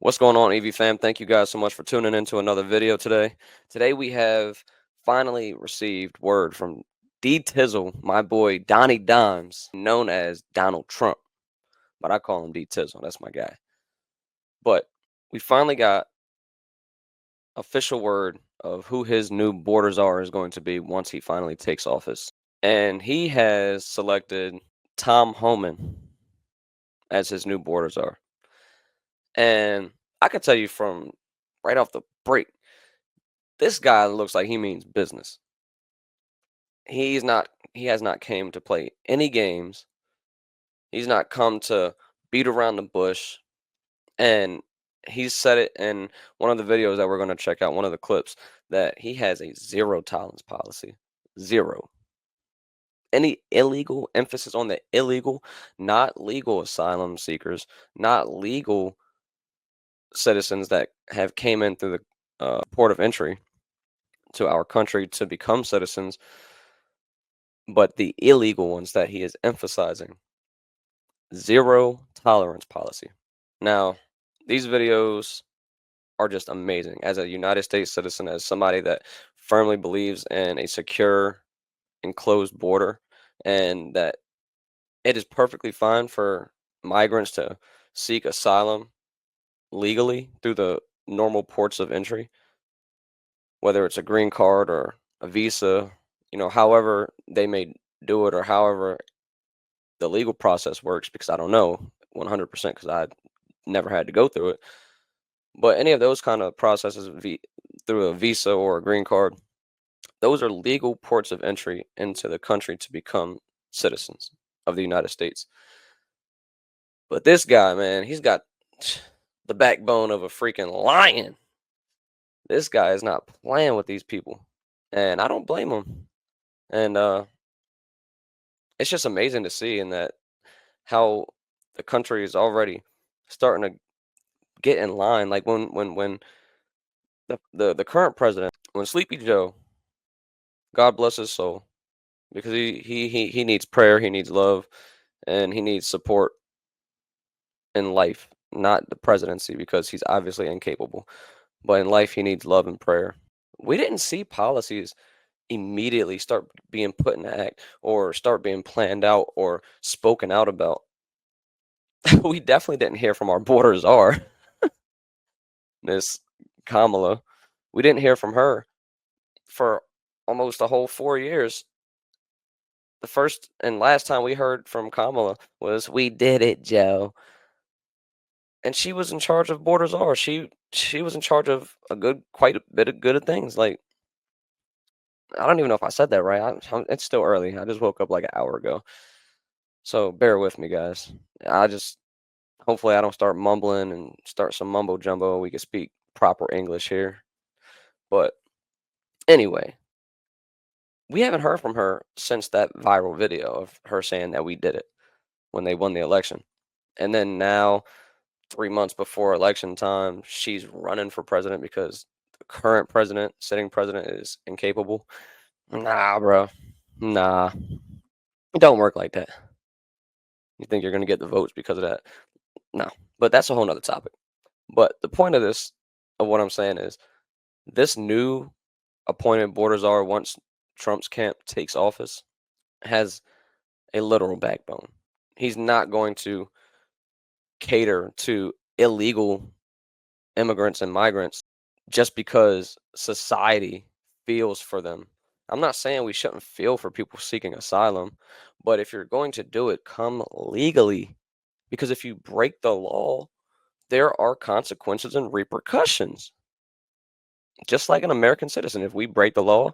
What's going on, EV fam? Thank you guys so much for tuning in to another video today. Today we have finally received word from D Tizzle, my boy Donnie Dimes, known as Donald Trump, but I call him D Tizzle. That's my guy. But we finally got official word of who his new border czar is going to be once he finally takes office. And he has selected Tom Homan as his new border czar. And I can tell you from right off the break, this guy looks like he means business. He has not came to play any games. He's not come to beat around the bush. And he said it in one of the videos that we're going to check out, one of the clips, that he has a zero tolerance policy. Zero. Any illegal, emphasis on the illegal, not legal asylum seekers, not legal citizens that have came in through the port of entry to our country to become citizens, but the illegal ones that he is emphasizing. Zero tolerance policy. Now, these videos are just amazing. As a United States citizen, as somebody that firmly believes in a secure, enclosed border, and that it is perfectly fine for migrants to seek asylum legally through the normal ports of entry, whether it's a green card or a visa, however they may do it or however the legal process works, because I don't know 100% because I never had to go through it. But any of those kind of processes through a visa or a green card, those are legal ports of entry into the country to become citizens of the United States. But this guy, man, he's got the backbone of a freaking lion. This guy is not playing with these people, and I don't blame him. And it's just amazing to see in that how the country is already starting to get in line. Like when the current president, when Sleepy Joe, God bless his soul, because he needs prayer, he needs love, and he needs support in life, not the presidency, because he's obviously incapable. But in life, he needs love and prayer. We didn't see policies immediately start being put into act or start being planned out or spoken out about. We definitely didn't hear from our border czar, Miss Kamala. We didn't hear from her for almost a whole 4 years. The first and last time we heard from Kamala was, "We did it, Joe." And she was in charge of border czar. She was in charge of quite a bit of good of things. Like, I don't even know if I said that right. It's still early. I just woke up like an hour ago, so bear with me, guys. I just hopefully I don't start mumbling and start some mumbo jumbo. We can speak proper English here. But anyway, we haven't heard from her since that viral video of her saying that we did it when they won the election. And then now, 3 months before election time, she's running for president because the current president, sitting president, is incapable. Nah, bro. Nah. It don't work like that. You think you're going to get the votes because of that? No. But that's a whole nother topic. But the point of this, of what I'm saying is, this new appointed border czar, once Trump's camp takes office, has a literal backbone. He's not going to cater to illegal immigrants and migrants just because society feels for them. I'm not saying we shouldn't feel for people seeking asylum, but if you're going to do it, come legally. Because if you break the law, there are consequences and repercussions. Just like an American citizen, if we break the law,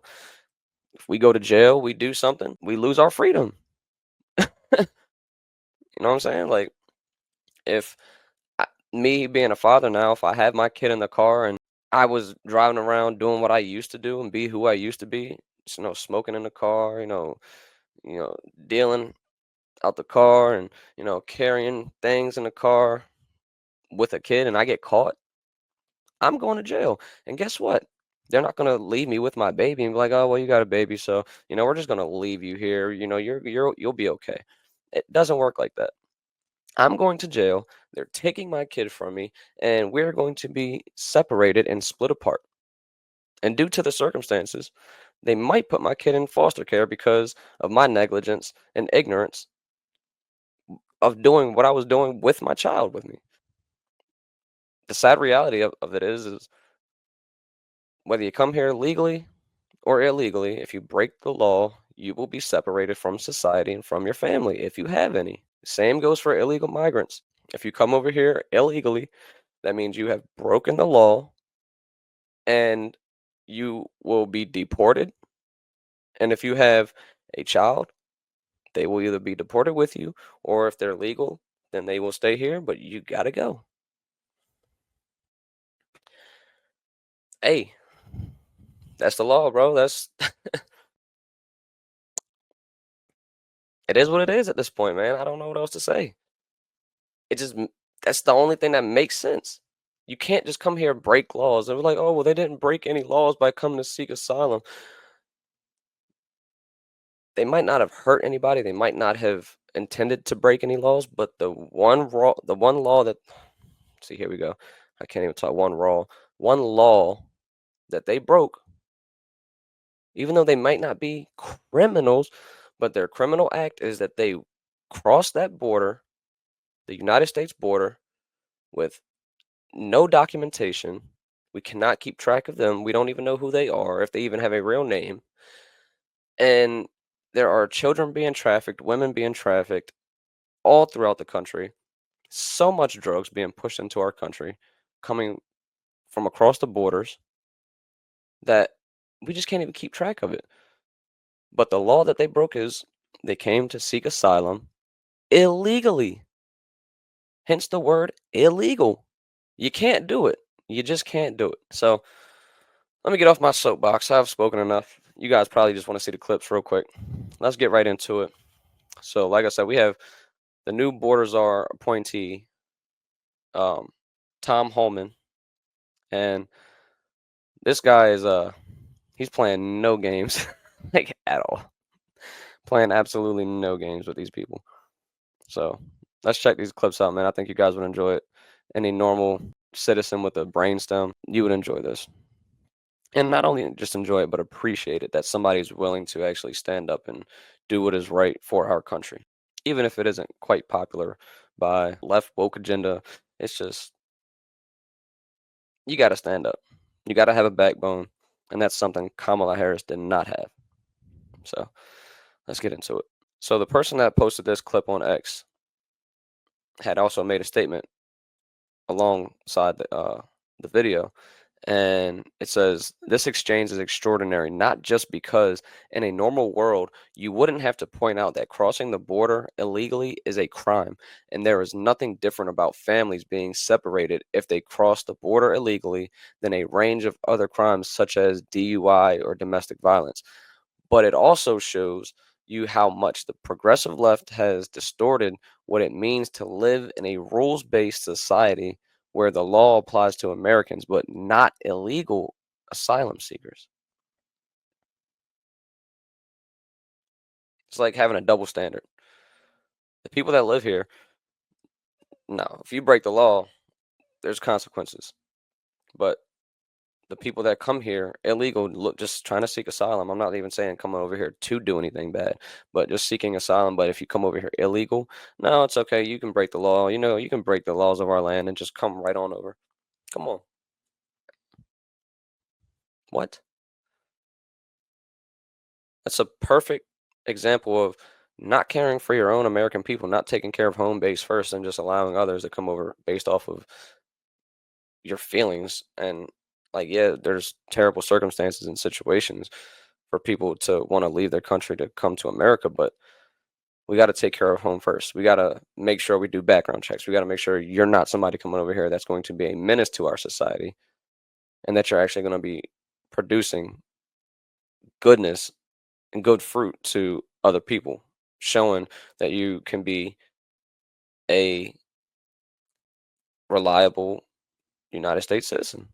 if we go to jail, we do something, we lose our freedom. You know what I'm saying? Like, if me being a father now, if I have my kid in the car and I was driving around doing what I used to do and be who I used to be, smoking in the car, dealing out the car and, carrying things in the car with a kid, and I get caught, I'm going to jail. And guess what? They're not going to leave me with my baby and be like, "Oh, well, you got a baby, so, we're just going to leave you here. You'll be okay." It doesn't work like that. I'm going to jail. They're taking my kid from me, and we're going to be separated and split apart. And due to the circumstances, they might put my kid in foster care because of my negligence and ignorance of doing what I was doing with my child with me. The sad reality of it is whether you come here legally or illegally, if you break the law, you will be separated from society and from your family if you have any. Same goes for illegal migrants. If you come over here illegally, that means you have broken the law and you will be deported. And if you have a child, they will either be deported with you, or if they're legal, then they will stay here, but you gotta go. Hey, that's the law, bro. That's it is what it is at this point, man. I don't know what else to say. It just that's the only thing that makes sense. You can't just come here and break laws. And we're like, oh well, they didn't break any laws by coming to seek asylum. They might not have hurt anybody. They might not have intended to break any laws, but the one law that see here we go. I can't even talk one law that they broke, even though they might not be criminals, but their criminal act is that they crossed that border, the United States border, with no documentation. We cannot keep track of them. We don't even know who they are, if they even have a real name. And there are children being trafficked, women being trafficked all throughout the country. So much drugs being pushed into our country coming from across the borders that we just can't even keep track of it. But the law that they broke is they came to seek asylum illegally. Hence the word illegal. You can't do it. You just can't do it. So let me get off my soapbox. I've spoken enough. You guys probably just want to see the clips real quick. Let's get right into it. So, like I said, we have the new border czar appointee, um, Tom Homan, and this guy is he's playing no games, like at all. Playing absolutely no games with these people. So let's check these clips out, man. I think you guys would enjoy it. Any normal citizen with a brainstem, you would enjoy this. And not only just enjoy it, but appreciate it that somebody's willing to actually stand up and do what is right for our country. Even if it isn't quite popular by left woke agenda, it's just you gotta stand up. You gotta have a backbone. And that's something Kamala Harris did not have. So let's get into it. So the person that posted this clip on X had also made a statement alongside the video, and it says this exchange is extraordinary not just because in a normal world you wouldn't have to point out that crossing the border illegally is a crime, and there is nothing different about families being separated if they cross the border illegally than a range of other crimes such as DUI or domestic violence. But it also shows you how much the progressive left has distorted what it means to live in a rules based society where the law applies to Americans, but not illegal asylum seekers. It's like having a double standard. The people that live here, no, if you break the law, there's consequences. But the people that come here illegal, look, just trying to seek asylum. I'm not even saying come over here to do anything bad, but just seeking asylum. But if you come over here illegal, no, it's okay. You can break the law. You know, you can break the laws of our land and just come right on over. Come on. What? That's a perfect example of not caring for your own American people, not taking care of home base first, and just allowing others to come over based off of your feelings. And like, yeah, there's terrible circumstances and situations for people to want to leave their country to come to America, but we got to take care of home first. We got to make sure we do background checks. We got to make sure you're not somebody coming over here that's going to be a menace to our society, and that you're actually going to be producing goodness and good fruit to other people, showing that you can be a reliable United States citizen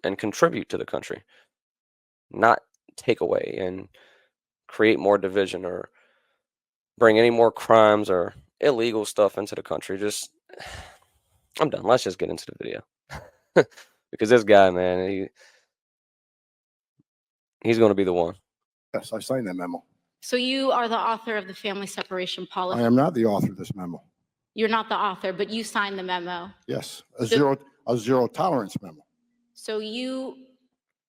and contribute to the country, not take away and create more division or bring any more crimes or illegal stuff into the country. Just, I'm done. Let's just get into the video. Because this guy, man, he's going to be the one. Yes, I signed that memo. So you are the author of the family separation policy? I am not the author of this memo. You're not the author, but you signed the memo. Yes, a zero tolerance memo. So you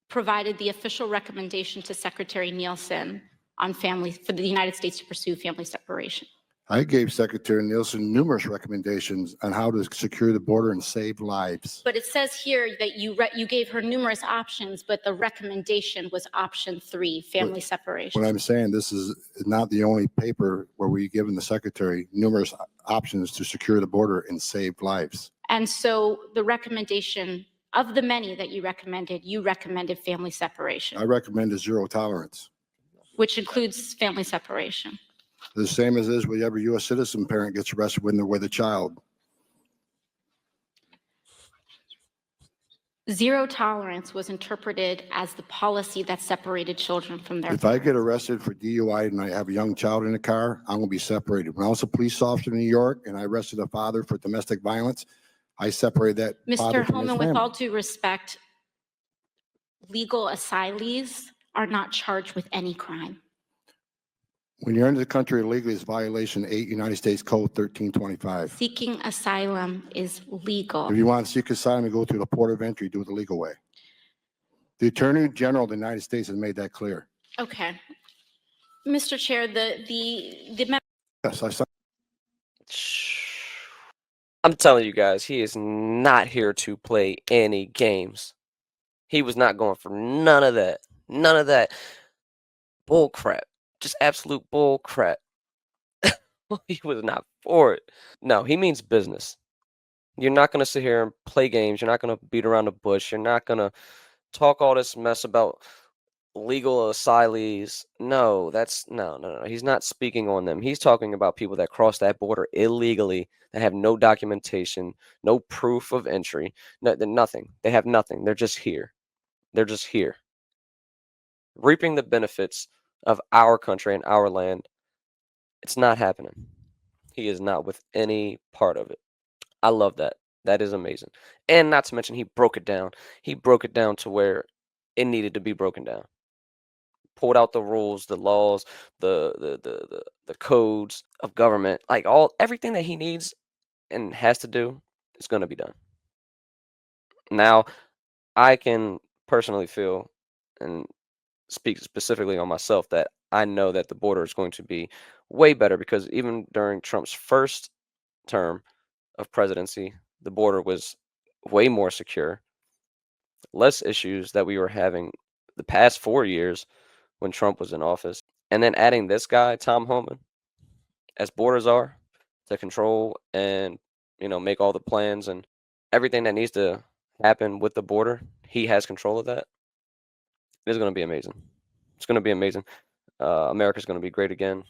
provided the official recommendation to Secretary Nielsen on for the United States to pursue family separation. I gave Secretary Nielsen numerous recommendations on how to secure the border and save lives. But it says here that you gave her numerous options, but the recommendation was option 3, family separation. What I'm saying, this is not the only paper where we've given the Secretary numerous options to secure the border and save lives. And so the recommendation of the many that you recommended family separation. I recommend a zero tolerance. Which includes family separation. The same as is with every U.S. citizen parent gets arrested when they're with a child. Zero tolerance was interpreted as the policy that separated children from their If I get arrested for DUI and I have a young child in the car, I'm going to be separated. When I was a police officer in New York and I arrested a father for domestic violence, I separated that father Mr. from his Homan, family. with all due respect, legal asylees are not charged with any crime. When you're into the country illegally, it's violation 8 United States Code 1325. Seeking asylum is legal. If you want to seek asylum, you go through the port of entry, do it the legal way. The Attorney General of the United States has made that clear. Okay. Mr. Chair, Yes, I saw. I'm telling you guys, he is not here to play any games. He was not going for none of that. None of that bull crap. Just absolute bull crap. He was not for it. No, he means business. You're not going to sit here and play games. You're not going to beat around the bush. You're not going to talk all this mess about legal asylees. No, no. He's not speaking on them. He's talking about people that cross that border illegally, that have no documentation, no proof of entry, nothing. They have nothing. They're just here. They're just here, reaping the benefits of our country and our land. It's not happening. He is not with any part of it. I love that. That is amazing. And not to mention, he broke it down. He broke it down to where it needed to be broken down. Pulled out the rules, the laws, the codes of government, like everything that he needs and has to do is going to be done. Now, I can personally feel and speak specifically on myself that I know that the border is going to be way better, because even during Trump's first term of presidency, the border was way more secure, less issues that we were having the past 4 years when Trump was in office. And then adding this guy, Tom Homan, as borders are, to control and, make all the plans and everything that needs to happen with the border, he has control of that. It's going to be amazing. It's going to be amazing. America's going to be great again.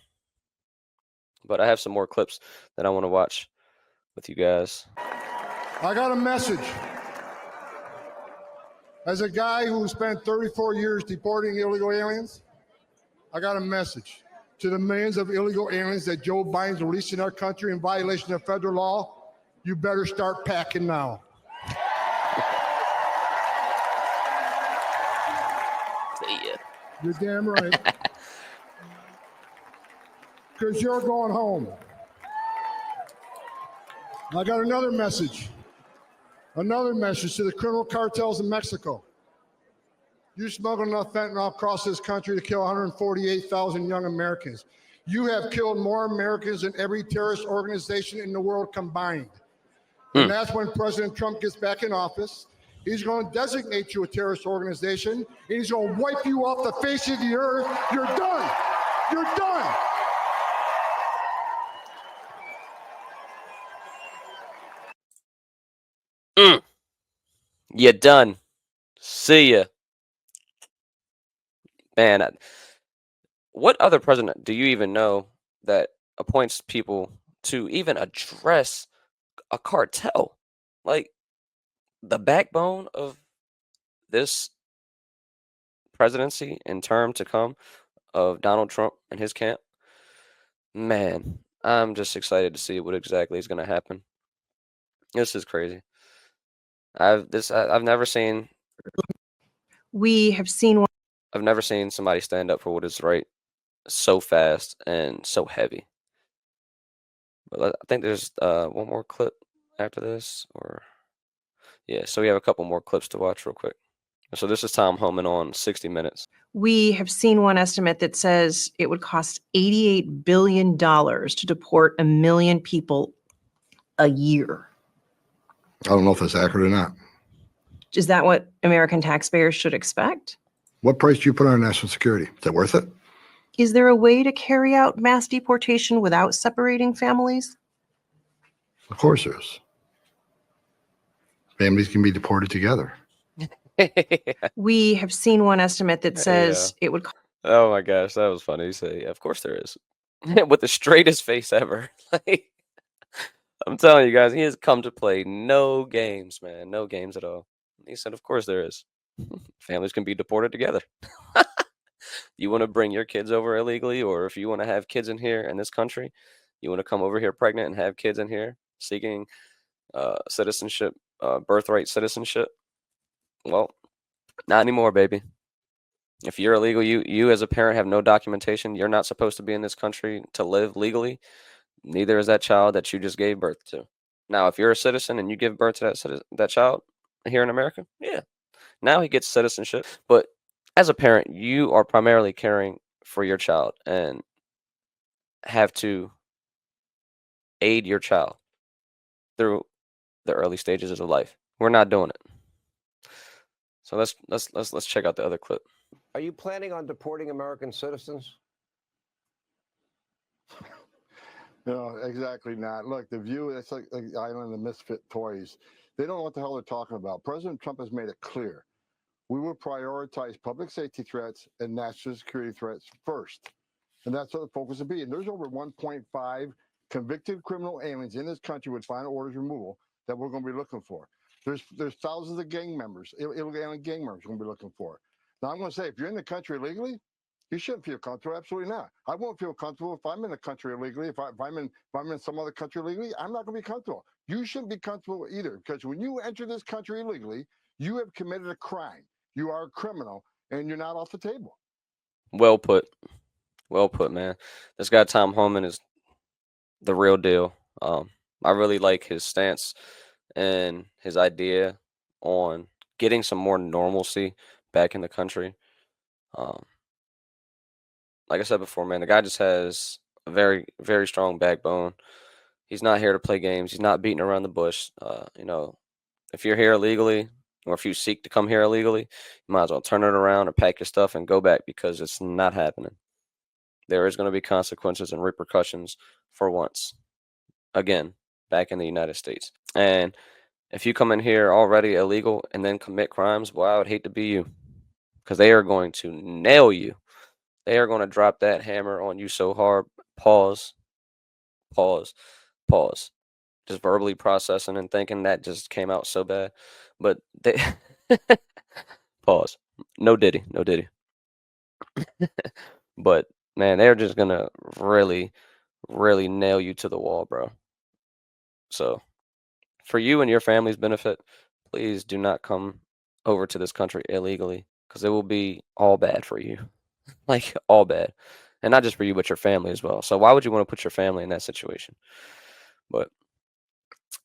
But I have some more clips that I want to watch with you guys. I got a message. As a guy who spent 34 years deporting illegal aliens, I got a message to the millions of illegal aliens that Joe Biden's releasing our country in violation of federal law. You better start packing now. See ya. You're damn right. Because you're going home. I got another message to the criminal cartels in Mexico. You smuggled enough fentanyl across this country to kill 148,000 young Americans. You have killed more Americans than every terrorist organization in the world combined. And that's when President Trump gets back in office. He's going to designate you a terrorist organization, and he's going to wipe you off the face of the earth. You're done. You're done. You're done. See ya. Man, what other president do you even know that appoints people to even address a cartel? Like, the backbone of this presidency and term to come of Donald Trump and his camp, man, I'm just excited to see what exactly is going to happen. This is crazy. I've never seen We have seen one. I've never seen somebody stand up for what is right so fast and so heavy. But I think there's one more clip after this, or yeah. So we have a couple more clips to watch real quick. So this is Tom Homan on 60 Minutes. We have seen one estimate that says it would cost $88 billion to deport 1 million people a year. I don't know if that's accurate or not. Is that what American taxpayers should expect? What price do you put on national security? Is that worth it? Is there a way to carry out mass deportation without separating families? Of course there is. Families can be deported together. We have seen one estimate that says it would Oh my gosh, that was funny. He said, "Yeah, of course there is," with the straightest face ever. Like, I'm telling you guys, he has come to play no games, man, no games at all. He said, "Of course there is. Families can be deported together. You want to bring your kids over illegally, or if you want to have kids in here in this country, you want to come over here pregnant and have kids in here seeking citizenship, birthright citizenship. Well, not anymore, baby. If you're illegal, you as a parent have no documentation. You're not supposed to be in this country to live legally. Neither is that child that you just gave birth to. Now, if you're a citizen and you give birth to that child here in America, yeah, now he gets citizenship. But as a parent, you are primarily caring for your child and have to aid your child through the early stages of life. We're not doing it. So let's check out the other clip. Are you planning on deporting American citizens? No, exactly not. Look, the view, it's like the island of misfit toys. They don't know what the hell they're talking about. President Trump has made it clear. We will prioritize public safety threats and national security threats first. And that's what the focus will be. And there's over 1.5 convicted criminal aliens in this country with final orders removal that we're going to be looking for. There's thousands of gang members, illegal alien gang members we're going to be looking for. Now, I'm going to say, if you're in the country illegally, you shouldn't feel comfortable. Absolutely not. I won't feel comfortable if I'm in the country illegally. If I'm in some other country illegally, I'm not going to be comfortable. You shouldn't be comfortable either, because when you enter this country illegally, you have committed a crime. You are a criminal, and you're not off the table. Well put. Well put, man. This guy Tom Homan is the real deal. I really like his stance and his idea on getting some more normalcy back in the country. Um, like I said before, man, the guy just has a very, very strong backbone. He's not here to play games. He's not beating around the bush. If you're here illegally, or if you seek to come here illegally, you might as well turn it around or pack your stuff and go back, because it's not happening. There is going to be consequences and repercussions for once. Again, back in the United States. And if you come in here already illegal and then commit crimes, well, I would hate to be you, because they are going to nail you. They are going to drop that hammer on you so hard. Pause, pause, pause. Just verbally processing and thinking that just came out so bad. But they pause. No diddy, no diddy. But man, they're just gonna really, really nail you to the wall, bro. So for you and your family's benefit, please do not come over to this country illegally, because it will be all bad for you. Like, all bad. And not just for you, but your family as well. So why would you want to put your family in that situation? But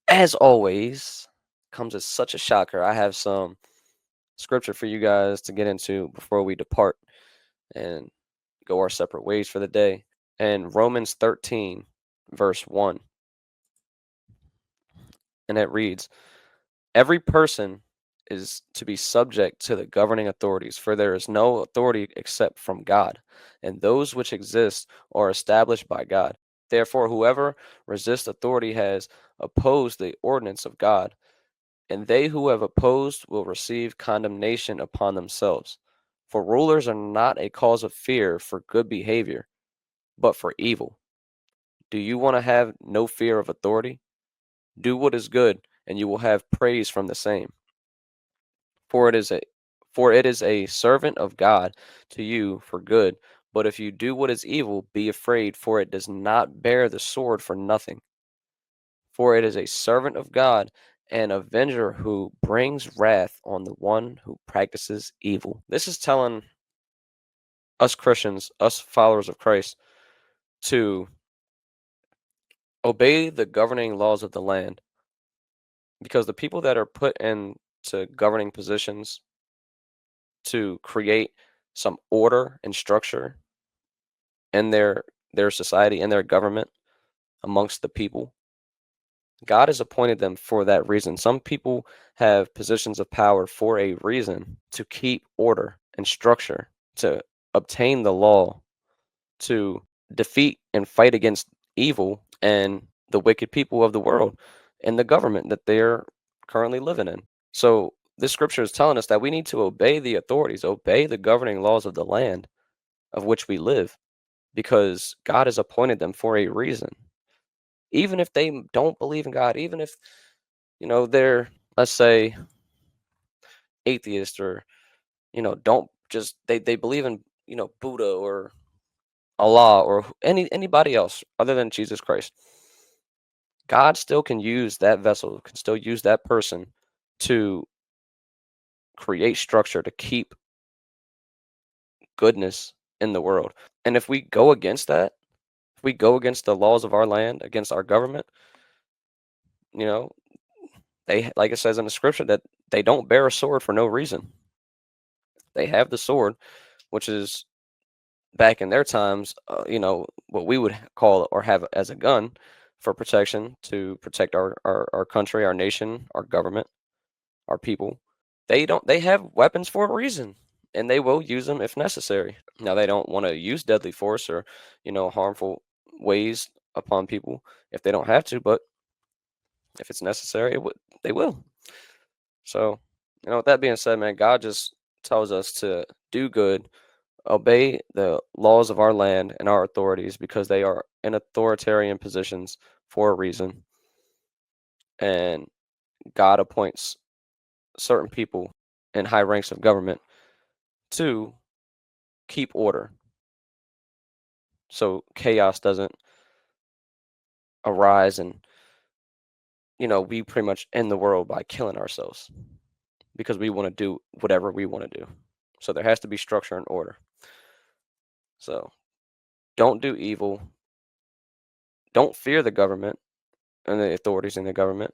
as always, comes as such a shocker. I have some scripture for you guys to get into before we depart and go our separate ways for the day. And Romans 13, verse 1. And it reads, "Every person is to be subject to the governing authorities, for there is no authority except from God, and those which exist are established by God. Therefore, whoever resists authority has opposed the ordinance of God, and they who have opposed will receive condemnation upon themselves. For rulers are not a cause of fear for good behavior, but for evil. Do you want to have no fear of authority? Do what is good, and you will have praise from the same. For it is a servant of God to you for good, But if you do what is evil, be afraid, for it does not bear the sword for nothing. For it is a servant of God, an avenger who brings wrath on the one who practices evil. This is telling us Christians, us followers of Christ, to obey the governing laws of the land, because the people that are put into governing positions to create some order and structure in their society and their government amongst the people, God has appointed them for that reason. Some people have positions of power for a reason, to keep order and structure, to obtain the law, to defeat and fight against evil and the wicked people of the world and the government that they're currently living in. So this scripture is telling us that we need to obey the authorities, obey the governing laws of the land of which we live, because God has appointed them for a reason. Even if they don't believe in God, even if, they're, let's say, atheist, or, don't just, they believe in, Buddha or Allah or anybody else other than Jesus Christ. God still can use that vessel, can still use that person to create structure, to keep goodness in the world. And if we go against that, if we go against the laws of our land, against our government, you know, they, like it says in the scripture, that they don't bear a sword for no reason. They have the sword, which is back in their times, what we would call or have as a gun for protection, to protect our country, our nation, our government, our people. They have weapons for a reason, and they will use them if necessary. Now, they don't want to use deadly force or, harmful ways upon people if they don't have to, but if it's necessary, they will. So, with that being said, man, God just tells us to do good, obey the laws of our land and our authorities, because they are in authoritarian positions for a reason. And God appoints certain people in high ranks of government to keep order, so chaos doesn't arise, and we pretty much end the world by killing ourselves because we want to do whatever we want to do. So there has to be structure and order. So don't do evil. Don't fear the government and the authorities in the government.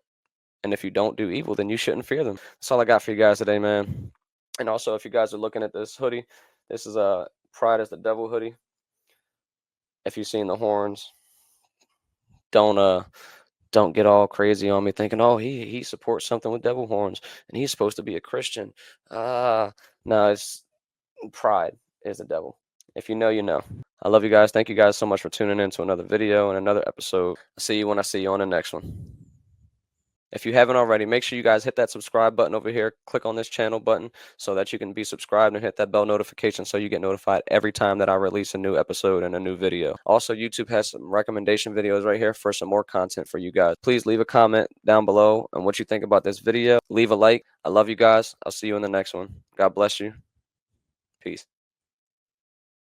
And if you don't do evil, then you shouldn't fear them. That's all I got for you guys today, man. And also, if you guys are looking at this hoodie, this is a Pride is the Devil hoodie. If you've seen the horns, don't get all crazy on me thinking, oh, he supports something with devil horns and he's supposed to be a Christian. No, it's pride is the devil. If you know, you know. I love you guys. Thank you guys so much for tuning in to another video and another episode. I'll see you when I see you on the next one. If you haven't already, make sure you guys hit that subscribe button over here. Click on this channel button so that you can be subscribed, and hit that bell notification so you get notified every time that I release a new episode and a new video. Also, YouTube has some recommendation videos right here for some more content for you guys. Please leave a comment down below on what you think about this video. Leave a like. I love you guys. I'll see you in the next one. God bless you. Peace.